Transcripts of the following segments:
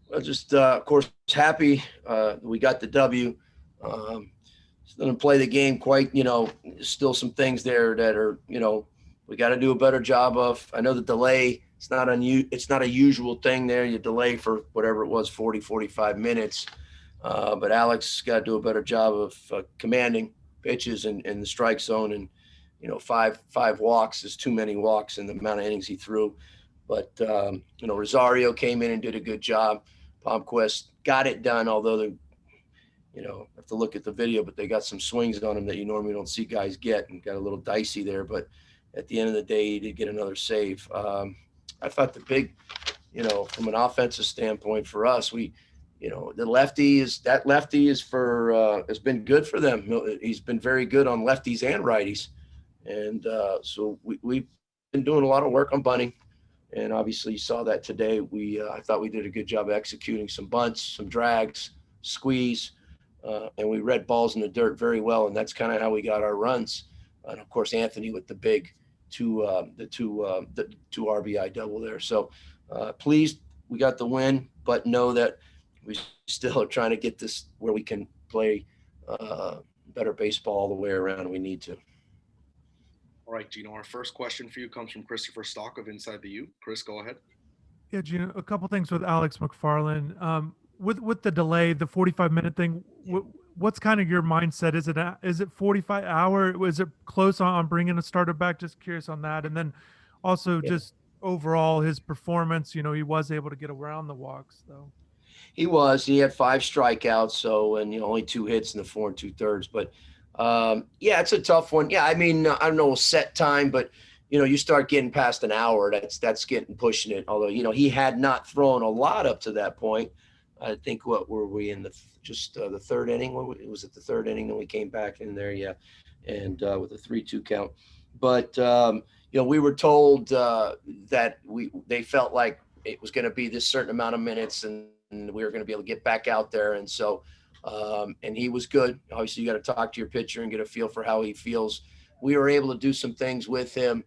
Well, just of course happy we got the W. Still didn't play the game quite. Still some things there that are we got to do a better job of. I know the delay. It's not a usual thing there. You delay for whatever it was, 40, 45 minutes. But Alex got to do a better job of commanding pitches in the strike zone. And five walks is too many walks in the amount of innings he threw. But Rosario came in and did a good job. Palmquist got it done, although have to look at the video, but they got some swings on him that you normally don't see guys get, and got a little dicey there. But at the end of the day, he did get another save. I thought the big, from an offensive standpoint for us, the lefty is for has been good for them. He's been very good on lefties and righties, and so we've been doing a lot of work on bunting. And obviously, you saw that today. I thought we did a good job executing some bunts, some drags, squeeze, and we read balls in the dirt very well. And that's kind of how we got our runs. And of course, Anthony with the big two RBI double there. So pleased we got the win, but know that we still are trying to get this where we can play better baseball all the way around. We need to. All right, Gino, our first question for you comes from Christopher Stock of Inside the U. Chris, go ahead. Yeah, Gino, a couple things with Alex McFarland. With the delay, the 45-minute thing, what's kind of your mindset? Is it 45 hour? Was it close on bringing a starter back? Just curious on that. And then also just overall his performance, he was able to get around the walks though. He had 5 strikeouts. So, and only 2 hits in the 4 2/3, but it's a tough one. Yeah. I mean, I don't know, set time, but you start getting past an hour, that's pushing it. Although, he had not thrown a lot up to that point. I think what were we in the 3rd inning? It was at the 3rd inning, then we came back in there. Yeah. And with a 3-2 count, but we were told that they felt like it was going to be this certain amount of minutes and we were going to be able to get back out there. And so, and he was good. Obviously, you got to talk to your pitcher and get a feel for how he feels. We were able to do some things with him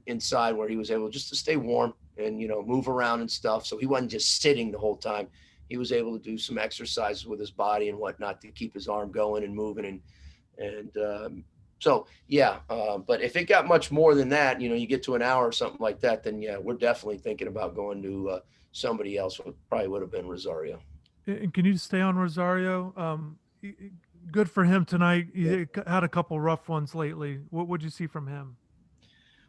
inside where he was able just to stay warm and, move around and stuff. So he wasn't just sitting the whole time. He was able to do some exercises with his body and whatnot to keep his arm going and moving. But if it got much more than that, you get to an hour or something like that, then we're definitely thinking about going to somebody else. Probably would have been Rosario. And can you stay on Rosario? Good for him tonight. He had a couple rough ones lately. What would you see from him?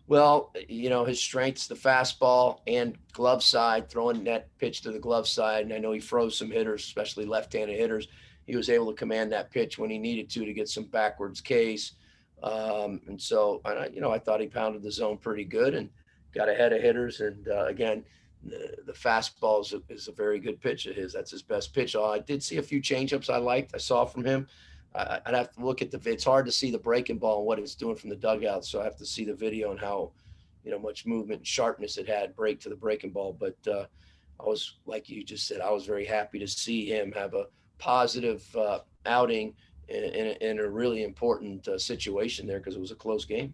Well, his strength's the fastball and glove side, throwing that pitch to the glove side. And I know he froze some hitters, especially left-handed hitters. He was able to command that pitch when he needed to get some backwards Ks. And so, I thought he pounded the zone pretty good and got ahead of hitters. And again, the fastball is a very good pitch of his. That's his best pitch. I did see a few changeups I saw from him. I'd have to look at it's hard to see the breaking ball and what it's doing from the dugout. So I have to see the video and how, much movement and sharpness it had break to the breaking ball. But I was, like you just said, I was very happy to see him have a positive outing in a really important situation there because it was a close game.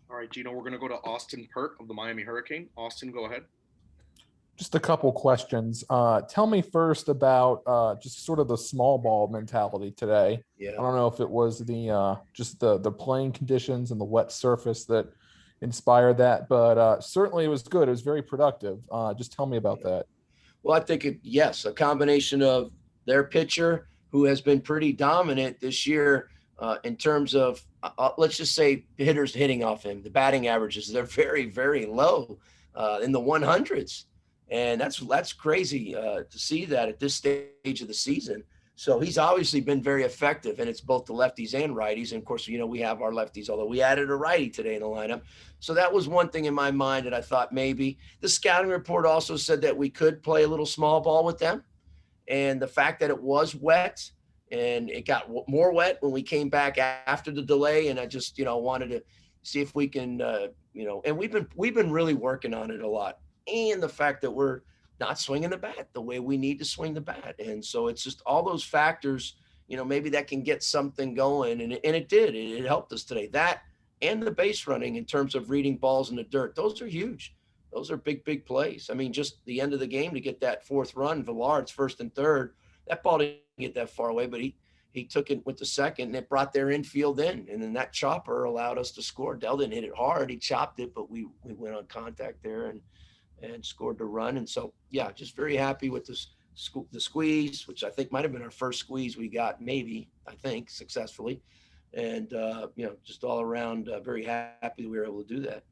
All right, Gino, we're going to go to Austin Pert of the Miami Hurricane. Austin, go ahead. Just a couple questions. Tell me first about just sort of the small ball mentality today. Yeah. I don't know if it was the playing conditions and the wet surface that inspired that, but certainly it was good. It was very productive. Just tell me about that. Well, I think a combination of their pitcher, who has been pretty dominant this year in terms of, let's just say, hitters hitting off him. The batting averages, they're very, very low in the 100s. And that's crazy to see that at this stage of the season. So he's obviously been very effective, and it's both the lefties and righties. And of course, we have our lefties, although we added a righty today in the lineup. So that was one thing in my mind that I thought maybe. The scouting report also said that we could play a little small ball with them. And the fact that it was wet and it got more wet when we came back after the delay. And I just, wanted to see if we can, and we've been really working on it a lot. And the fact that we're not swinging the bat the way we need to swing the bat. And so it's just all those factors, maybe that can get something going. And it did. It helped us today. That and the base running in terms of reading balls in the dirt, those are huge. those are big, big plays. I mean, just the end of the game to get that fourth run, Villard's first and third, that ball didn't get that far away, but he took it with the second, and it brought their infield in. And then that chopper allowed us to score. Dell didn't hit it hard. He chopped it, but we went on contact there and scored the run. And so, yeah, just very happy with this, the squeeze, which I think might have been our first squeeze we got, maybe, I think, successfully. And, just all around very happy we were able to do that.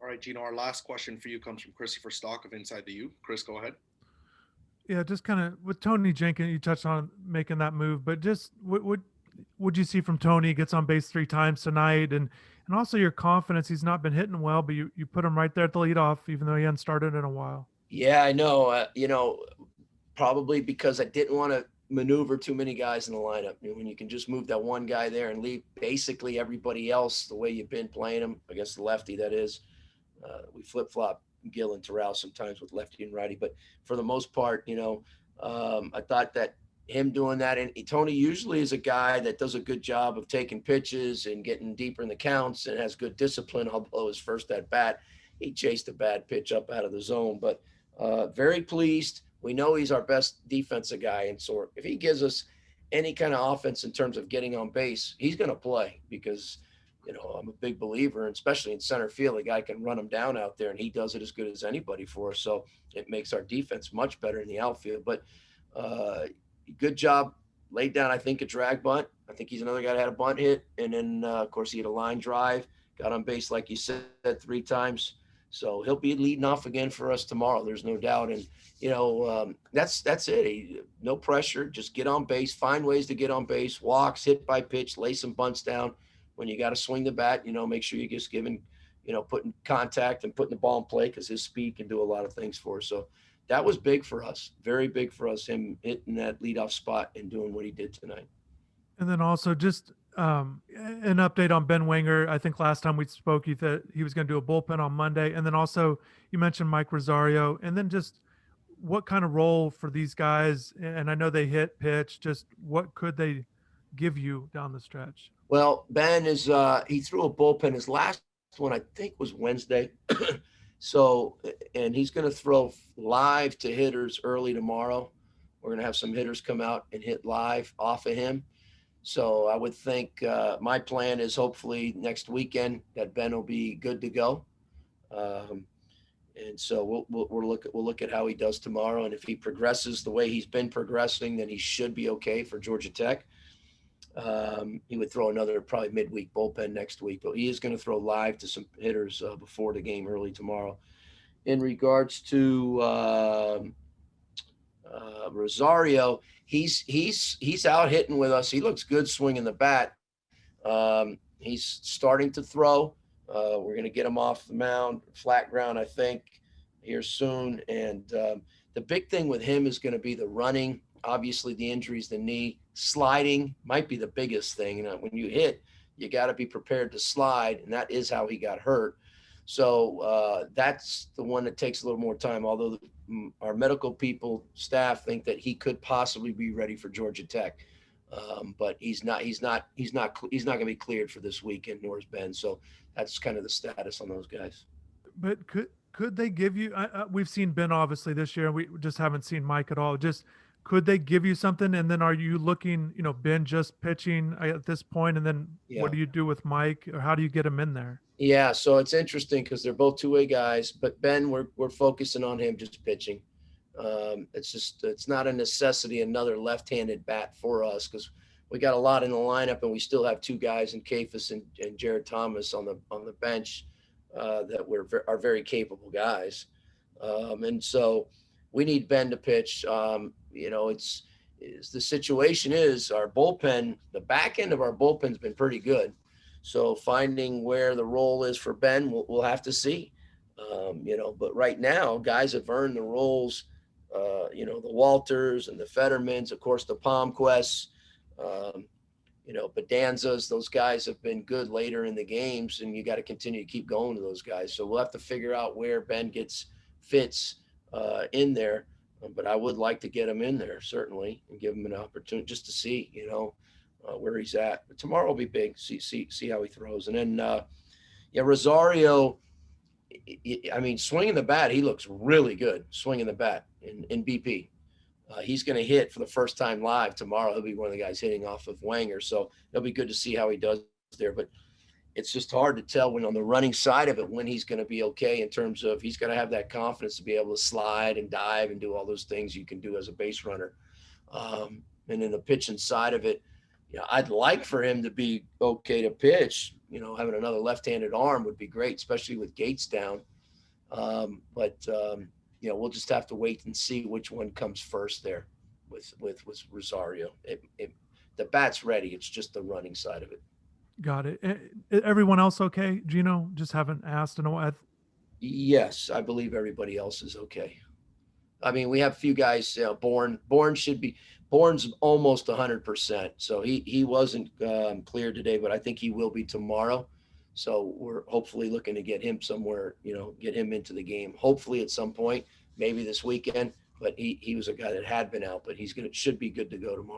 All right, Gino, our last question for you comes from Christopher Stock of Inside the U. Chris, go ahead. Yeah, just kind of with Tony Jenkins, you touched on making that move, but just what would you see from Tony? Gets on base 3 times tonight, and also your confidence. He's not been hitting well, but you put him right there at the leadoff, even though he hadn't started in a while. Yeah, I know. Probably because I didn't want to maneuver too many guys in the lineup. When you can just move that one guy there and leave basically everybody else the way you've been playing them against the lefty, that is. We flip-flop Gill and Terrell sometimes with lefty and righty, but for the most part, I thought that him doing that, and Tony usually is a guy that does a good job of taking pitches and getting deeper in the counts and has good discipline. Although his first at bat, he chased a bad pitch up out of the zone, but very pleased. We know he's our best defensive guy, and so if he gives us any kind of offense in terms of getting on base, he's going to play because I'm a big believer, and especially in center field, a guy can run him down out there, and he does it as good as anybody for us. So it makes our defense much better in the outfield. But good job. Laid down, I think, a drag bunt. I think he's another guy that had a bunt hit. And then, of course, he had a line drive, got on base, like you said, 3 times. So he'll be leading off again for us tomorrow. There's no doubt. And, that's it. No pressure. Just get on base, find ways to get on base, walks, hit by pitch, lay some bunts down. When you got to swing the bat, make sure you're just giving, putting contact and putting the ball in play, because his speed can do a lot of things for us. So that was big for us, very big for us, him hitting that leadoff spot and doing what he did tonight. And then also just an update on Ben Wenger. I think last time we spoke, he said he was going to do a bullpen on Monday. And then also you mentioned Mike Rosario, and then just what kind of role for these guys? And I know they hit pitch, just what could they give you down the stretch? Well, Ben is he threw a bullpen. His last one, I think, was Wednesday. So, and he's going to throw live to hitters early tomorrow. We're going to have some hitters come out and hit live off of him. So I would think my plan is hopefully next weekend that Ben will be good to go. And so we'll look at how he does tomorrow. And if he progresses the way he's been progressing, then he should be okay for Georgia Tech. He would throw another probably midweek bullpen next week, but he is going to throw live to some hitters before the game early tomorrow. In regards to Rosario, he's out hitting with us. He looks good swinging the bat. He's starting to throw. We're going to get him off the mound, flat ground, I think, here soon. And the big thing with him is going to be the running. Obviously, the injuries, the knee. Sliding might be the biggest thing. When you hit, you got to be prepared to slide, and that is how he got hurt. So that's the one that takes a little more time, although our medical people, staff think that he could possibly be ready for Georgia Tech. But he's not going to be cleared for this weekend, nor is Ben. So that's kind of the status on those guys. But could they give you, we've seen Ben obviously this year, we just haven't seen Mike at all. Just, could they give you something? And then are you looking, Ben just pitching at this point, and then what do you do with Mike, or how do you get him in there? Yeah, so it's interesting because they're both two-way guys, but Ben, we're focusing on him just pitching. It's not a necessity, another left-handed bat for us, because we got a lot in the lineup, and we still have 2 guys in Kafis and Jared Thomas on the bench that are very capable guys. And so we need Ben to pitch. The situation is our bullpen, the back end of our bullpen's been pretty good. So finding where the role is for Ben, we'll have to see. But right now, guys have earned the roles. The Walters and the Fettermans, of course, the Palmquests, Bedanzas. Those guys have been good later in the games, and you got to continue to keep going to those guys. So we'll have to figure out where Ben fits in there. But I would like to get him in there, certainly, and give him an opportunity just to see, where he's at. But tomorrow will be big. See how he throws. And then, Yeah, Rosario, I mean, swinging the bat, he looks really good swinging the bat in BP. He's going to hit for the first time live tomorrow. He'll be one of the guys hitting off of Wanger. So it'll be good to see how he does there. But it's just hard to tell when on the running side of it, when he's going to be okay in terms of he's going to have that confidence to be able to slide and dive and do all those things you can do as a base runner. And in the pitching side of it, I'd like for him to be okay to pitch. Having another left-handed arm would be great, especially with Gates down. We'll just have to wait and see which one comes first there with Rosario. The bat's ready. It's just the running side of it. Got it. Everyone else okay? Gino, just haven't asked in a while. Yes, I believe everybody else is okay. I mean, we have a few guys. Bourne's almost 100%. So he wasn't cleared today, but I think he will be tomorrow. So we're hopefully looking to get him somewhere, get him into the game. Hopefully at some point, maybe this weekend. But he was a guy that had been out, but should be good to go tomorrow.